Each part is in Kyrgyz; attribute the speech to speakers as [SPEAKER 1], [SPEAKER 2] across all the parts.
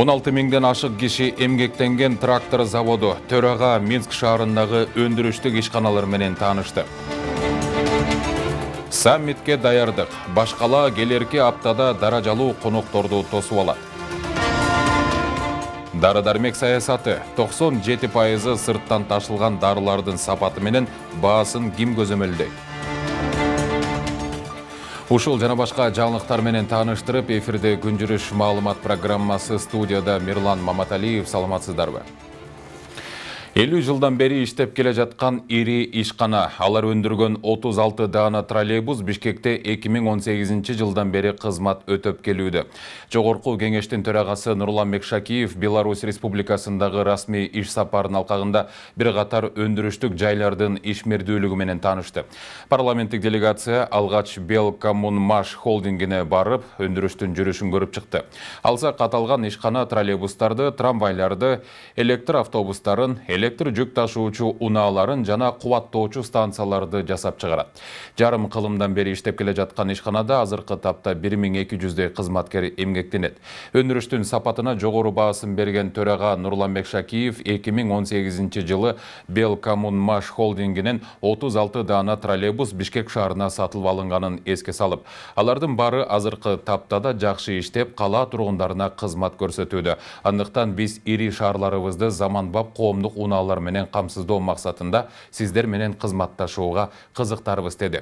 [SPEAKER 1] Он 16 миңден ашық киши эмгектенген трактор заводу Төрага Минск шаарындагы өндүрүштүк ишканалар менен таанышты. Саммитке даярдык. Башкала келерки аптада даражалуу конокторду тосуп алат. Дары-дармек саясаты 97% сырттан ташылган дарылардын сапаты менен баасын ким көзөмөлдөйт? Ушул жана башка жаңылыктар менен тааныштырып, эфирде күн жүрүш маалымат программасы, студияда Мирлан Маматалиев. Саламатсыздарбы? 50 жылдан бери иштеп келе жаткан ири ишкана, алар өндүргөн 36 даана троллейбус Бишкекте 2018 жылдан бери кызмат өтөп келүүдө. Жогорку кеңештин төрагасы Нурлан Мекшакиев Беларусь Республикасындагы расмий иш сапарын алкагында бир катар өндүрүштүк жайлардын ишмердүүлүгү менен таанышты. Парламенттик делегация алгач Белкоммунмаш холдингине барып, өндүрүштүн жүрүшүн көрүп чыкты. Алсак аталган ишкана троллейбустарды, трамвайларды, электр автобустарын, электр жүк ташуучу унааларын жана кубаттоочу станцияларды жасап чыгарат. Жарым кылымдан бери иштеп келе жаткан ишканада азыркы тапта 1200 кызматкер эмгектенет. Өндүрүштүн сапатына жогору баасын берген төрага Нурлан Мекшакиев 2018 жылы Белкоммунмаш холдингинен 36 даана троллейбус Бишкек шаарына сатылып алынганын эске салып, алардын баары азыркы таптада жакшы иштеп, кала тургундарына кызмат көрсөтүүдө. Андыктан биз ири шаарларыбызды заманбап коомдук унаалар менен камсыздоо максатында сиздер менен кызматташууга кызыктарбыз деди.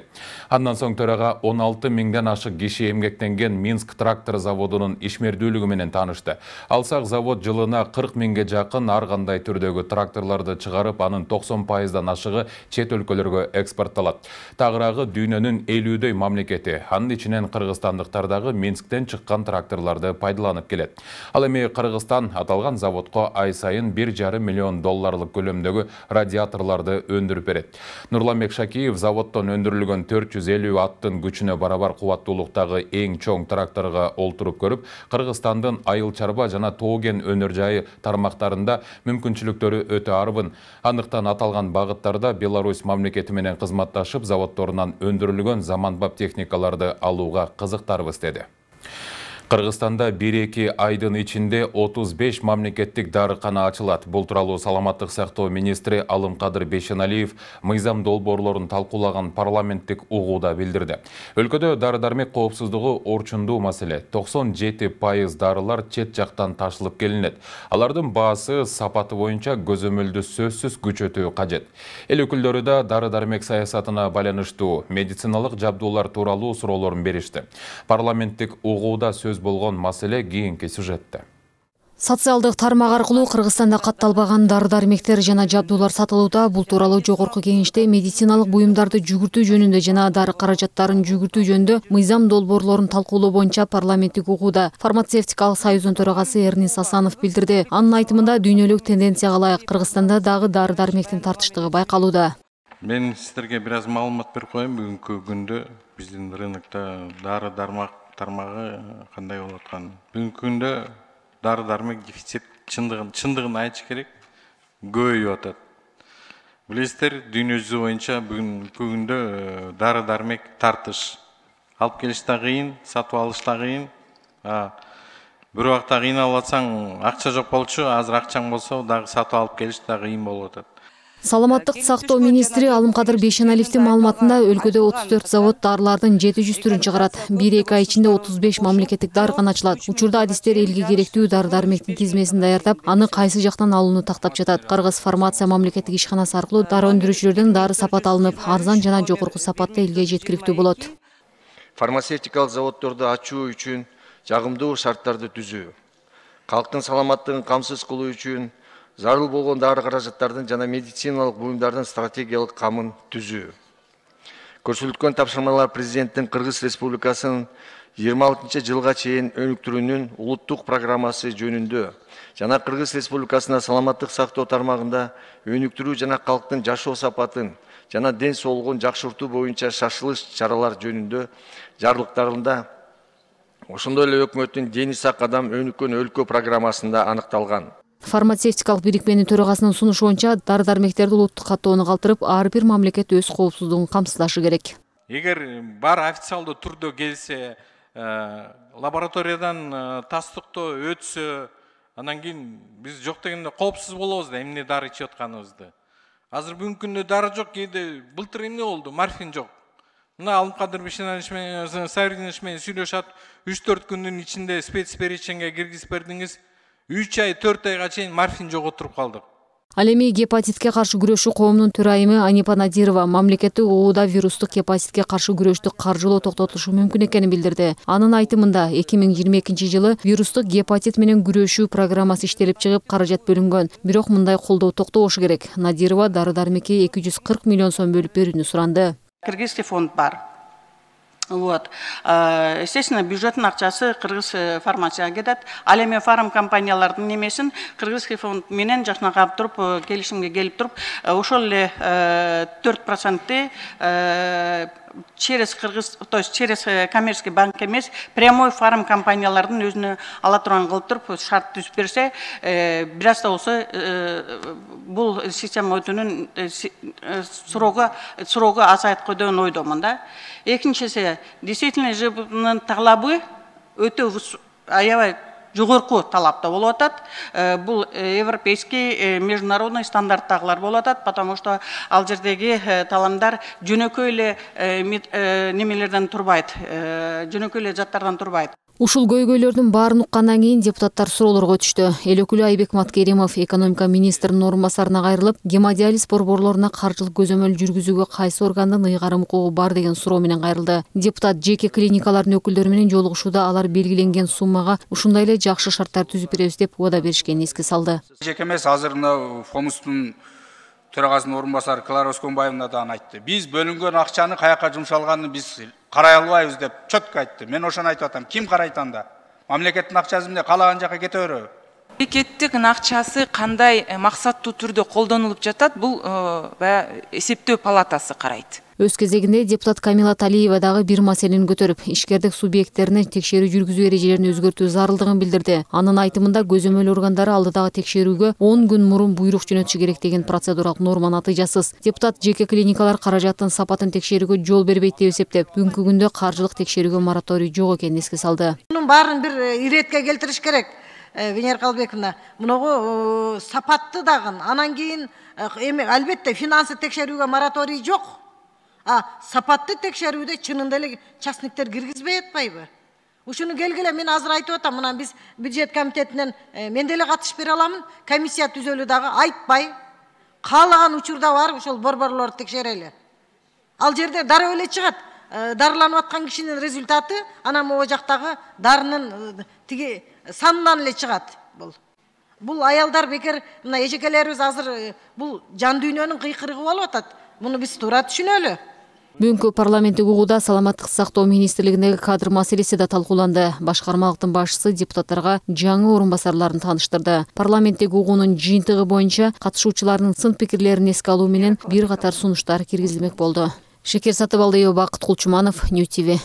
[SPEAKER 1] Андан соң төрага 16 миңден ашык киши эмгектенген Минск трактор заводунун ишмердүүлүгү менен таанышты. Алсак завод жылына 40 миңге жакын ар кандай түрдөгү тракторлорду чыгарып, анын 90%дан ашыгы чет өлкөлөргө экспортталат. Тагыраагы дүйнөнүн 50дөй мамлекети, анын ичинен кыргызстандыктар дагы Минсктен чыккан тракторлорду пайдаланып келет. Ал эми Кыргызстан аталган заводко ай сайын 1,5 миллион долларлык көлөмдөгү радиаторларды өндүрүп берет. Нурлан Мекшакиев заводдон өндүрүлгөн 450 аттын күчүнө барабар кубаттуулуктагы эң чоң тракторго олтуруп көрүп, Кыргызстандын айыл чарба жана тоо-кен өнөр жайы тармактарында мүмкүнчүлүктөрү өтө арбын. Андыктан аталган багыттарда Беларусь мамлекети менен кызматташып, заводдорунан өндүрүлгөн заманбап техникаларды алууга кызыктарбыз деди. Кыргызстанда 1-2 айдын ичинде 35 мамлекеттик дарыкана ачылат. Бул тууралуу саламаттык сактоо министри Алымкадыр Бейшеналиев мыйзам долбоорлорун талкуулаган парламенттик угууда билдирди. Өлкөдө дары-дармек коопсуздугу орчундуу маселе. 97% дарылар чет жактан ташылып келинет. Алардын баасы, сапаты боюнча көзөмөлдү сөзсүз күчөтүү кажет. Эл өкүлдөрү да дары-дармек саясатына байланыштуу медициналык жабдуулар тууралуу суроолорун беришти. Парламенттик угууда сөз болгон маселе кийинки сюжетте.
[SPEAKER 2] Социалдык тармак аркылуу Кыргызстанда катталбаган дары-дармектер жана жабдуулар сатылууда. Бул тууралуу жогорку кеңеште медициналык буюмдарды жүгүртүү жөнүндө жана дары каражаттарын жүгүртүү жөнүндө мыйзам долбоорлорун талкуулоо боюнча парламенттик угууда фармацевтикалык союздун төрагасы Эрнис Асанов билдирди. Анын айтымында дүйнөлүк тенденцияга ылайык Кыргызстанда дагы дары-дармектин тартыштыгы байкалууда.
[SPEAKER 3] Мен сиздерге бир аз маалымат берип коеюн. Бүгүнкү күндө биздин рынокто дары-дармак тармагы кандай болуп аткан. Бүгүнкү күндө дары-дармек дефицит чындыгын айтыш керек, көбөйүп атат. Билесиздер, дүйнө жүзү боюнча бүгүнкү күндө дары-дармек тартыш. Алып келиш да кыйын, сатып алыш да кыйын. Бир убакта кыйналып атсаң, акча жок болчу, азыр акчаң болсо дагы сатып алып келиш да кыйын болуп атат.
[SPEAKER 2] Саламаттык сактоо министри Алымкадыр Бейшеналиевдин маалыматында өлкөдө 34 завод дарылардын 700 түрүн чыгарат. 1-2 ай ичинде 35 мамлекеттик дарыкана ачылат. Учурда адистер элге керектүү дары-дармектин тизмесин даярдап, аны кайсы жактан алууну тактап жатат. Кыргыз фармация мамлекеттик ишканасы аркылуу дары өндүрүүчүлөрдөн дары сапаты алынып, арзан жана жогорку сапатта элге жеткиликтүү болот.
[SPEAKER 4] Фармацевтикалык заводдорду ачуу үчүн жагымдуу шарттарды түзүү, калктын саламаттыгын камсыз кылуу үчүн зарыл болгон дары каражаттардын жана медициналык буюмдардын стратегиялык камын түзүү. Көрсөтүлгөн тапшырмалар президенттин Кыргыз Республикасынын 26-жылга чейин өнүктүрүүнүн улуттук программасы жөнүндө жана Кыргыз Республикасына саламаттык сактоо тармагында өнүктүрүү жана калктын жашоо сапатын жана ден соолугун жакшыртуу боюнча шашылыш чаралар жөнүндө жарлыктарында ошондой эле өкмөттүн дени сак кадам өнүккөн өлкө программасында аныкталган.
[SPEAKER 2] Фармацевтикалык бирикменин төрагасынын сунушу боюнча дары-дармектерди улуттук каттоону калтырып, ар бир мамлекет өз коопсуздугун камсыздашы керек.
[SPEAKER 3] Эгер бар официалдуу түрдө келсе, лабораториядан тастыктоо өтсө, анан кийин биз жок дегенде коопсуз болобуз да, эмне дары ичип атканыбызды. Азыр бүгүнкү күндө дары жок, кээде былтыр эмне болду, морфин жок. Мына Алымкадыр Бишенович менен Савринович менен сүйлөшөт, 3-4 күндүн ичинде спецпереченге киргизип бердиңиз. 3 ай 4 айга чейин морфин жок отуруп калдык.
[SPEAKER 2] Ал эми гепатитке каршы күрөшүү коомунун төрайымы Анипа Надирова мамлекеттик угууда вирустук гепатитке каршы күрөштү каржылоо токтотулушу мүмкүн экенин билдирди. Анын айтымында 2022-жылы вирустук гепатит менен күрөшүү программасы иштелип чыгып, каражат бөлүнгөн. Бирок мындай колдоо токтобошу керек. Надирова дары-дармекке 240 миллион сом бөлүп берүүнү суранды.
[SPEAKER 5] Кыргызский фонд бар. Вот. Естественно, бюджеттин акчасы кыргыз фармацияга кетет. Ал эми фарм компаниялардын немесин кыргызский фонд менен жакшынакап туруп, келишимге келип туруп, ошол эле 4%-ты через кыргыз, то есть через коммерческий банк эмес, прямой фарм компаниялардын өзүнө ала турган кылып туруп, шарт түзүп берсе, бир аз да болсо бул система өтүүнүн срогу азайткы деген ойдомун да. Экинчиси, действительно ЖБнын талабы өтө аябай жогорку талапта болуп атат. Бул европейский, международный стандарттагылар болуп атат, потому что ал жердеги талабдар жөнөкөй эле немелерден турбайт, жөнөкөй эле жаттардан турбайт.
[SPEAKER 2] Ушул көйгөйлөрдүн баарын уккандан кийин депутаттар суроолорго өтүштү. Эл өкүлү Айбек Маткеримов экономика министринин орун басарына кайрылып, гемодиализ борборлоруна каржылык көзөмөл жүргүзүүгө кайсы органдын ыйгарым укугу бар деген суроо менен кайрылды. Депутат жеке клиникалардын өкүлдөрү менен жолугушууда алар белгиленген суммага ушундай эле жакшы шарттар түзүп беребиз деп убада беришкенин эске салды.
[SPEAKER 6] Жеке эмес, азыр мына фомустун төрагасынын орун басары Клара Өскөнбаевна да айтты. Биз бөлүнгөн акчаны каяка жумшалганын биз карай албайбыз деп чөткө айтты. Мен ошону айтып атам. Ким карайт анда? Мамлекеттин акчасы эмне, каалаган жака кете береби?
[SPEAKER 7] Мемлекеттин акчасы кандай максаттуу түрдө колдонулуп жатат, бул эсептөө палатасы карайт.
[SPEAKER 2] Өз кезегинде депутат Камила Талиева дагы бир маселени көтөрүп, ишкердик субъекттерине текшерүү жүргүзүү эрежелерин өзгөртүү зарылдыгын билдирди. Анын айтымында көзөмөл органдары алдыдагы текшерүүгө 10 күн мурун буйрук жөнөтүшү керек деген процедуралык норма натыйжасыз. Депутат жеке клиникалар каражаттын сапатын текшерүүгө жол бербейт деп эсептеп, бүгүнкү күндө каржылык текшерүүгө мораторий жок экенин эске салды.
[SPEAKER 8] Мунун баарын бир иретке келтириш керек. Венера Калбековна, мунугу сапатты дагы, анан кийин албетте финансы текшерүүгө мораторий жок. Сапатты текшерүүдө чынында эле частниктер киргизбей атпайбы? Ушуну келгиле мен азыр айтып атам, мына биз бюджет комитетинен мен деле катышып бере аламын, комиссия түзөлү дагы айтпай, каалаган учурда бар ошол борборлорду текшерели. Ал жерде дары эле чыгат. Дарыланып аткан кишинин результаты анан могу жактагы дарынын тиги санынан эле чыгат. Бул аялдар бекер, мына эжекелерибиз азыр бул жан дүйнөнүн кыйкырыгы болуп атат. Муну биз туура түшүнөлү.
[SPEAKER 2] Бүгүнкү парламенттик угууда саламаттык сактоо министрлигиндеги кадр маселеси да талкууланды. Башкармалыктын башчысы депутаттарга жаңы орун басарларын тааныштырды. Парламенттик угуунун жыйынтыгы боюнча катышуучулардын сын пикирлерин эске алуу менен бир катар сунуштар киргизилмек болду. Шекер Сатыбалдиева, Бакыт Кулчуманов, Нью ТВ.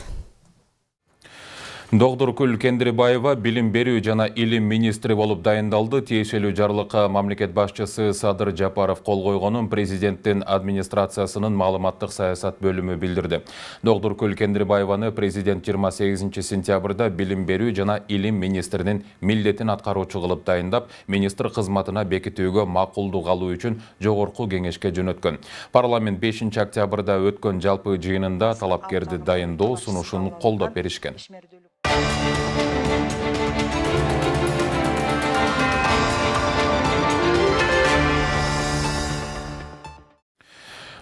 [SPEAKER 1] Догдуркүл Кендирбаева билим берүү жана илим министри болуп дайындалды. Тиешелүү жарлыкка мамлекет башчысы Садыр Жапаров кол койгонун президенттин администрациясынын маалыматтык саясат бөлүмү билдирди. Догдуркүл Кендирбаеваны президент 28 сентябрда билим берүү жана илим министринин милдетин аткаруучу кылып дайындап, министр кызматына бекитүүгө макулдук алуу үчүн жогорку кеңешке жөнөткөн. Парламент 5 октябрда өткөн жалпы жыйынында талапкерди дайындоо сунушун колдоп беришкен.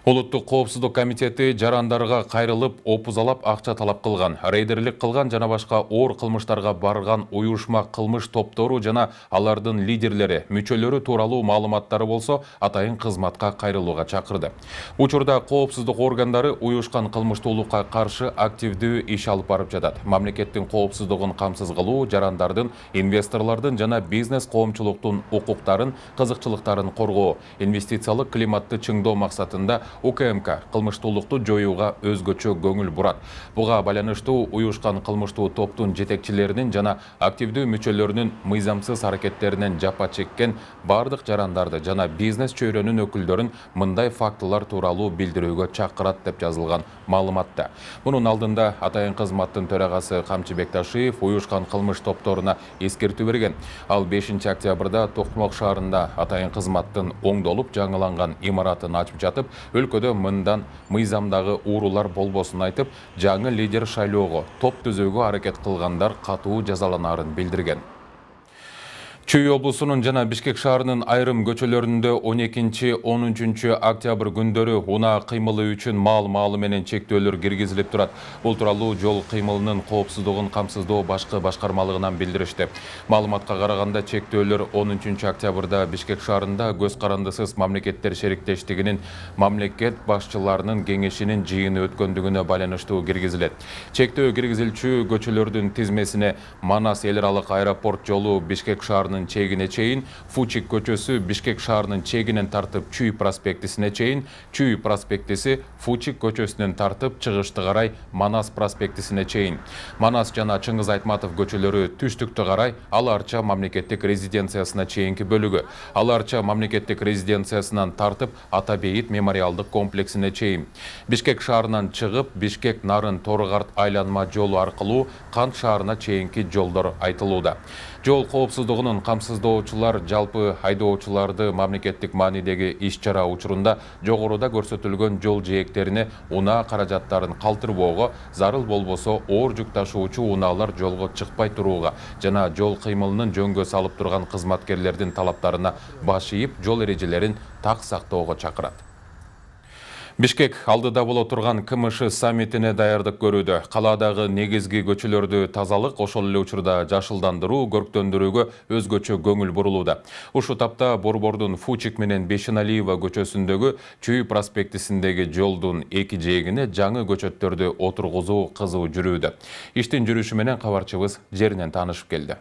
[SPEAKER 1] Улуттук коопсуздук комитети жарандарга кайрылып, опузалап акча талап кылган, рейдерлик кылган жана башка оор кылмыштарга барган уюшма кылмыш топтору жана алардын лидерлери, мүчөлөрү тууралуу маалыматтары болсо, атайын кызматка кайрылууга чакырды. Учурда коопсуздук органдары уюшкан кылмыштуулукка каршы активдүү иш алып барып жатат. Мамлекеттин коопсуздугун камсыз кылуу, жарандардын, инвесторлордун жана бизнес коомчулуктун укуктарын, кызыкчылыктарын коргоо, инвестициялык климатты чыңдоо максатында УКМК кылмыштуулукту жоюуга өзгөчө көңүл бурат. Буга байланыштуу уюшкан кылмыштуу топтун жетекчилеринин жана активдүү мүчөлөрүнүн мыйзамсыз аракеттеринен жапа чеккен бардык жарандарды жана бизнес чөйрөнүн өкүлдөрүн мындай фактылар тууралуу билдирүүгө чакырат деп жазылган маалыматта. Мунун алдында атайын кызматтын төрагасы Камчы Бекташиев уюшкан кылмыш топторуна эскертүү берген. Ал 5 октябрда Токтомок шаарында атайын кызматтын оңдолуп жаңыланган имаратын ачып жатып, өлкөдө мындан мыйзамдагы уурулар болбосун айтып, жаңы лидер шайлоого топ түзүүгө аракет кылгандар катуу жазаланарын билдирген. Чүй облусунун жана Бишкек шаарынын айрым көчөлөрүндө 12-13 октябрь күндөрү унаа кыймылы үчүн маал менен чектөөлөр киргизилип турат. Бул тууралуу жол кыймылынын коопсуздугун камсыздоо башкы башкармалыгынан билдиришти. Маалыматка караганда чектөөлөр 13 октябрда Бишкек шаарында көз карандысыз мамлекеттер шериктештигинин мамлекет башчыларынын кеңешинин жыйыны өткөндүгүнө байланыштуу киргизилет. Чектөө киргизилчү көчөлөрдүн тизмесине Манас эл аралык аэропорт жолу Бишкек шаарынын чегине чейин, Фучик көчөсү Бишкек шаарынын чегинен тартып Чүй проспектисине чейин, Чүй проспектиси Фучик көчөсүнөн тартып чыгышты карай Манас проспектисине чейин. Манас жана Чыңгыз Айтматов көчөлөрү түштүктү карай Ал Арча мамлекеттик резиденциясына чейинки бөлүгү. Ал Арча мамлекеттик резиденциясынан тартып Ата Бейит мемориалдык комплексине чейин. Бишкек шаарынан чыгып Бишкек Нарын Торгарт айланма жолу аркылуу Кант шаарына чейинки жолдор айтылууда. Жол коопсуздугунун камсыздоочулар жалпы айдоочуларды мамлекеттик маанидеги иш-чара учурунда жогоруда көрсөтүлгөн жол жээктерине унаа каражаттарын калтырбоого, зарыл болбосо оор жүк ташуучу унаалар жолго чыкпай турууга жана жол кыймылынын жөнгө салып турган кызматкерлердин талаптарына баш ийип, жол эрежелерин так сактоого чакырат. Бишкек алдыда боло турган КМШ саммитине даярдык көрүүдө. Каладагы негизги көчөлөрдү тазалык, ошол эле учурда жашылдандыруу, көрктөндүрүүгө өзгөчө көңүл бурулууда. Ушу тапта Борбордун Фучик менен Бешеналиева көчөсүндөгү Чүй проспектисиндеги жолдун эки жээгине жаңы көчөттөрдү отургузуу кызуу жүрүүдө. Иштин жүрүшү менен кабарчыбыз жеринен таанышып келди.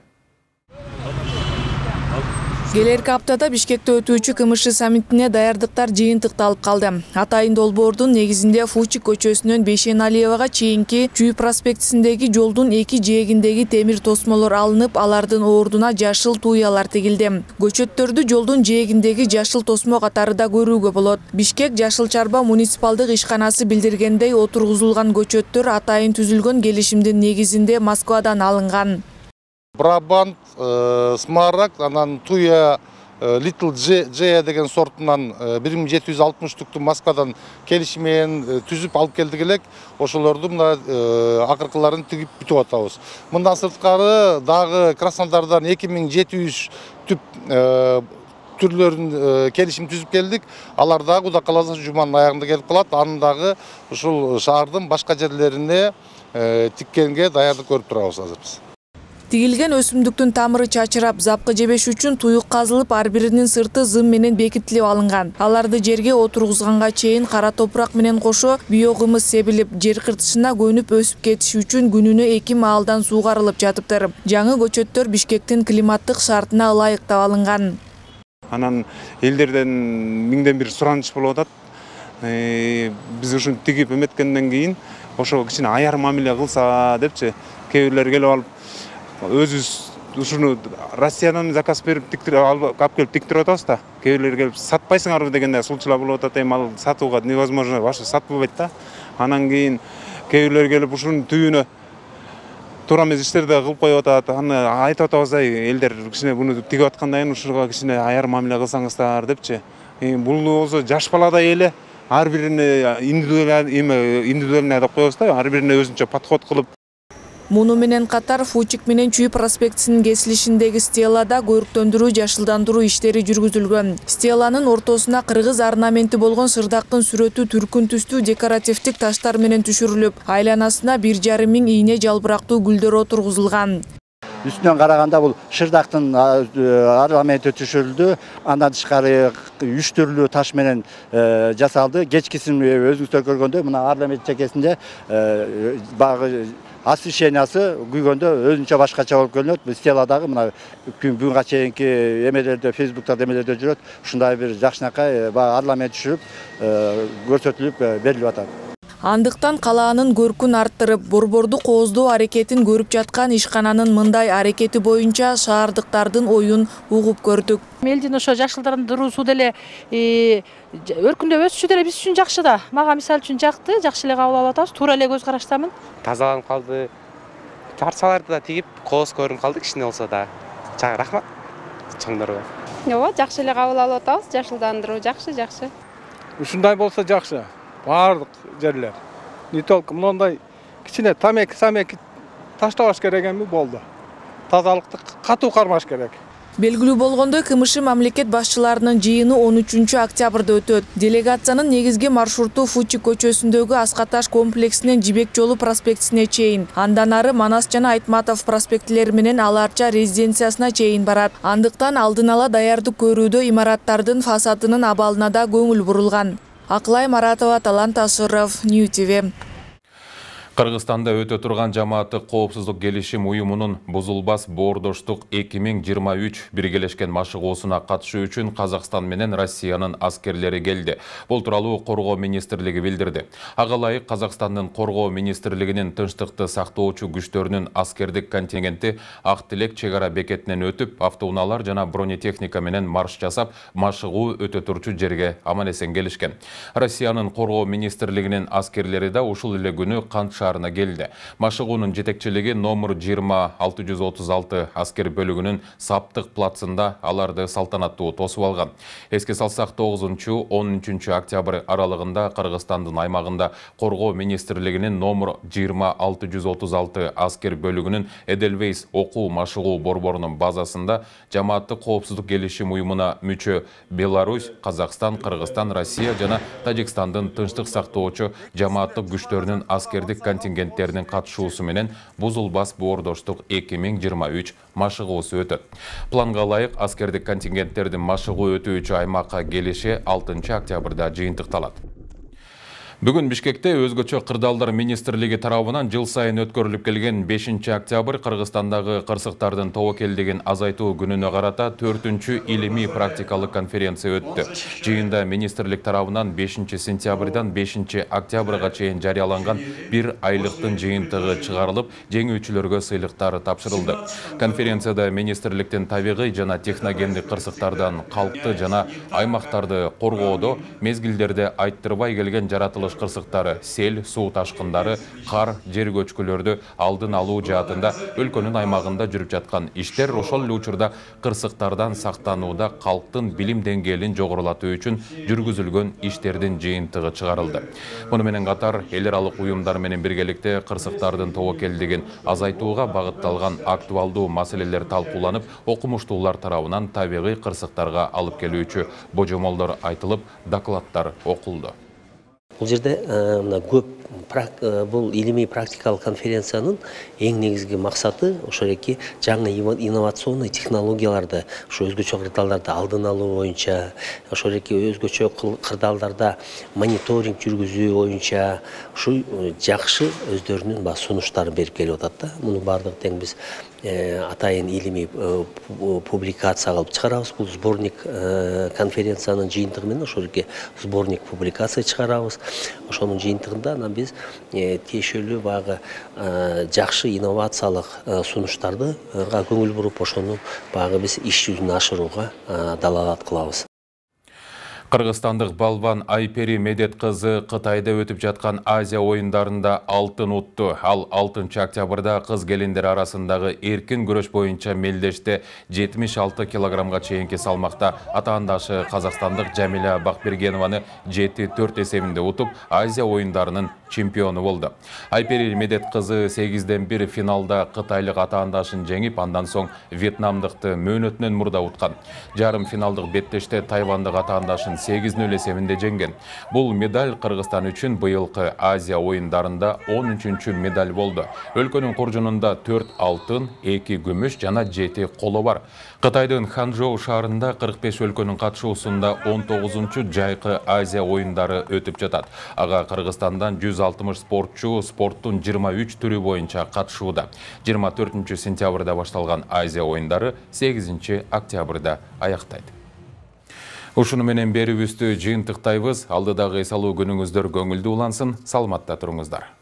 [SPEAKER 9] Келерки аптада Бишкекте өтүүчү КМШ саммитине даярдыктар жыйынтыкталып калды. Атайын долбоордун негизинде Фучик көчөсүнөн Бейшеналиевага чейинки Чүй проспектисиндеги жолдун эки жээгиндеги темир тосмолор алынып, алардын ордуна жашыл тууялар тигилди. Көчөттөрдү жолдун жээгиндеги жашыл тосмо катары да көрүүгө болот. Бишкек Жашыл Чарба муниципалдык ишканасы билдиргендей, отургузулган көчөттөр атайын түзүлгөн келишимдин негизинде Москвадан алынган.
[SPEAKER 10] Брабант, Смарагд, анан Туя, Little J деген сортунан 1760 түктү Москвадан келишимен түзүп алып келдик элек. Ошолорду мына акыркыларын тигип бүтүп атабыз. Мындан сырткары дагы Краснодардан 2700 түп түрлөрүн келишим түзүп келдик. Алар дагы Кудай кааласа жуманын аягында келип калат. Анын дагы ушул шаардын башка жерлерине тиккенге даярдык көрүп турабыз азыр биз.
[SPEAKER 9] Тигилген өсүмдүктүн тамыры чачырап, запкы жебеш үчүн туюк казылып, ар биринин сырты зым менен бекитилип алынган. Аларды жерге отургузганга чейин кара топурак менен кошо биогымыз себилип, жер кыртышына көнүп өсүп кетиши үчүн күнүнө 2 маалдан суугарылып жатыптыр. Жаңы көчөттөр Бишкектин климаттык шартына ылайыктап алынган.
[SPEAKER 11] Анан элдерден миңден бир сураныч болуп атат. Биз ушуну тигип эметкенден кийин ошого кичине аяр мамиле кылса депчи, кээ бирлер келип алып өзүбүз ушуну Россиядан заказ берип алып келип тиктирип атабыз да. Кээ бирлер келип сатпайсыңарбы дегенде сулчулар болуп атат. Ал сатууга невозможно, башка сатылбайт да. Анан кийин кээ бирлер келип ушунун түбүнө туура эмес иштерди кылып коюп атат. Аны айтып атабыз, элдер кичине буну тигип аткандан кийин ушуга кичине аяр мамиле кылсаңыздар депчи. Бул болсо жаш баладай эле ар бирине индивидуально деп коебуз да. Ар бирине өзүнчө подход кылып.
[SPEAKER 9] Муну менен катар Фучик менен Чүй проспектисинин кесилишиндеги стелада көрктөндүрүү, жашылдандыруу иштери жүргүзүлгөн. Стеланын ортосуна кыргыз орнаменти болгон сырдактын сүрөтү түркүн түстүү декоративдик таштар менен түшүрүлүп, айланасына 1,5 миң ийне жалбырактуу гүлдөр отургузулган.
[SPEAKER 12] Үстүнөн караганда бул шырдактын орнаменти түшүрүлдү. Андан тышкары 3 түрлүү таш менен жасалды. Кечкисин өзүңүздөр көргөндө мына орнамент чекесинде багы освещениясы күйгөндө өзүнчө башкача болуп көрүнөт. Стеладагы мына бүгүнгө чейинки эмелерде, Фейсбукта эмелерде жүрөт. Ушундай бир жакшынакай орнамент түшүрүп, көрсөтүлүп берилип атат.
[SPEAKER 9] Андыктан калаанын көркүн арттырып, борборду кооздоо аракетин көрүп жаткан ишкананын мындай аракети боюнча шаардыктардын оюн угуп көрдүк.
[SPEAKER 13] Элдин ошо жакшылдандыруусу деле өркүндөп өсүшү деле биз үчүн жакшы да. Мага мисал үчүн жакты, жакшы эле кабыл алып атабыз. Туура эле көз караштамын.
[SPEAKER 14] Тазаланып калды. Парчаларды да тигип, кооз көрүнүп калды кичине болсо да. Рахмат чоңдорго.
[SPEAKER 15] Ооба, жакшы эле кабыл алып атабыз. Жакшылдандыруу жакшы.
[SPEAKER 16] Ушундай болсо жакшы. Бардык жерлер. Не только мындай кичине самеки таштабаш керек эми болду. Тазалыкты катуу кармаш керек.
[SPEAKER 9] Белгилүү болгондой, КМШ мамлекет башчыларынын жыйыны 13 октябрда өтөт. Делегациянын негизги маршруту Фучик көчөсүндөгү Аскаташ комплексинен Жибек жолу проспектисине чейин, андан ары Манас жана Айтматов проспектилери менен Аларча резиденциясына чейин барат. Андыктан алдын ала даярдык көрүүдө имараттардын фасадынын абалына да көңүл бурулган. Аклай Маратова, Талант Асыров, Нью ТВ.
[SPEAKER 1] Кыргызстанда өтө турган жамааттык коопсуздук келишим уюмунун бузулбас боордоштук 2023 биргелешкен машыгуусуна катышуу үчүн Казакстан менен Россиянын аскерлери келди. Бул тууралуу Коргоо министрлиги билдирди. Ага ылайык Казакстандын Коргоо министрлигинин тынчтыкты сактоочу күчтөрүнүн аскердик контингенти Ак Тилек чек ара бекетинен өтүп, автоунаалар жана бронетехника менен марш жасап, машыгуу өтө турчу жерге аман-эсен келишкен. Россиянын Коргоо министрлигинин аскерлери да ушул эле күнү Кант шаарына келди. Машыгуунун жетекчилиги номер 20636 аскер бөлүгүнүн Саптык плацында аларды салтанаттуу тосуп алган. Эске салсак 9-13 октябрь аралыгында Кыргызстандын аймагында Коргоо министрлигинин номер 20636 аскер бөлүгүнүн Эдельвейс окуу машыгуу борборунун базасында жамааттык коопсуздук келишим уюмуна мүчө Беларусь, Казакстан, Кыргызстан, Россия жана Тажикстандын тынчтык сактоочу жамааттык күчтөрүнүн аскердик контингенттеринин катышуусу менен бузулбас боордоштук 2023 машыгуусу өтөт. Планга ылайык аскердик контингенттердин машыгуу өтүүчү аймакка келиши 6 октябрда жыйынтыкталат. Бүгүн Бишкекте өзгөчө кырдаалдар министрлиги тарабынан жыл сайын өткөрүлүп келген 5 октябрь Кыргызстандагы кырсыктардын тобокелдигин азайтуу күнүнө карата 4-чү илимий практикалык конференция өттү. Жыйында министрлик тарабынан 5 сентябрдан 5 октябрга чейин жарыяланган 1 айлыктын жыйынтыгы чыгарылып, жеңүүчүлөргө сыйлыктар тапшырылды. Конференцияда министрликтин табигый жана техногендик кырсыктардан калкты жана аймактарды коргоодо мезгилдерде айттырбай келген жаратылыш кырсыктары, сел, суу ташкындары, кар, жер көчкүлөрдү алдын алуу жаатында өлкөнүн аймагында жүрүп жаткан иштер ошол эле учурда кырсыктардан сактанууда калктын билим деңгээлин жогорулатуу үчүн жүргүзүлгөн иштердин жыйынтыгы чыгарылды. Муну менен катар эл аралык уюмдар менен биргеликте кырсыктардын тобокелдигин азайтууга багытталган актуалдуу маселелер талкууланып, окумуштуулар тарабынан табигый кырсыктарга алып келүүчү божомолдор айтылып, докладдар окулду.
[SPEAKER 17] Бул жерде көп бул илимий практикалык конференциянын эң негизги максаты ошол эки жаңы инновационный технологияларды, ошо өзгөчө кырдаалдарды алдын алуу боюнча, ошол эки өзгөчө кырдаалдарда мониторинг жүргүзүү боюнча ушу жакшы өздөрүнүн сунуштарын берип келип атат да. Муну бардыгы тең биз атайын илимий публикация кылып чыгарабыз. Бул сборник конференциянын жыйынтыгы менен ошол эки сборник публикация чыгарабыз. Ошонун жыйынтыгында анан биз тиешелүү багы жакшы инновациялык сунуштарды көңүл буруп, ошону багы биз иш жүзүнө ашырууга далалат кылабыз.
[SPEAKER 1] Кыргызстандык балбан Айпери Медет кызы Кытайда өтүп жаткан Азия оюндарында алтын утту. Ал 6 октябрда кыз келиндер арасындагы эркин күрөш боюнча мелдеште 76 килограммга чейинки салмакта атаандашы казакстандык Жамиля Бакбергенованы 7-4 эсебинде утуп, Азия оюндарынын чемпиону болду. Айпери Медет кызы 8-1 финалда кытайлык атаандашын жеңип, андан соң вьетнамдыкты мөөнөтүнөн мурда уткан. Жарым финалдык беттеште тайвандык атаандашын 8-0 эсебинде жеңген. Бул медаль Кыргызстан үчүн быйылкы Азия оюндарында 13-чү медаль болду. Өлкөнүн куржунунда 4 алтын, 2 күмүш жана 7 коло бар. Кытайдын Ханчжоу шаарында 45 өлкөнүн катышуусунда 19-чу жайкы Азия оюндары өтүп жатат. Ага Кыргызстандан 160 спортчу спорттун 23 түрү боюнча катышууда. 24 сентябрда башталган Азия оюндары 8 октябрда аяктайт. Ушуну менен берүүбүздү жыйынтыктайбыз. Алдыдагы эс алуу күнүңүздөр көңүлдүү улансын. Саламатта туруңуздар.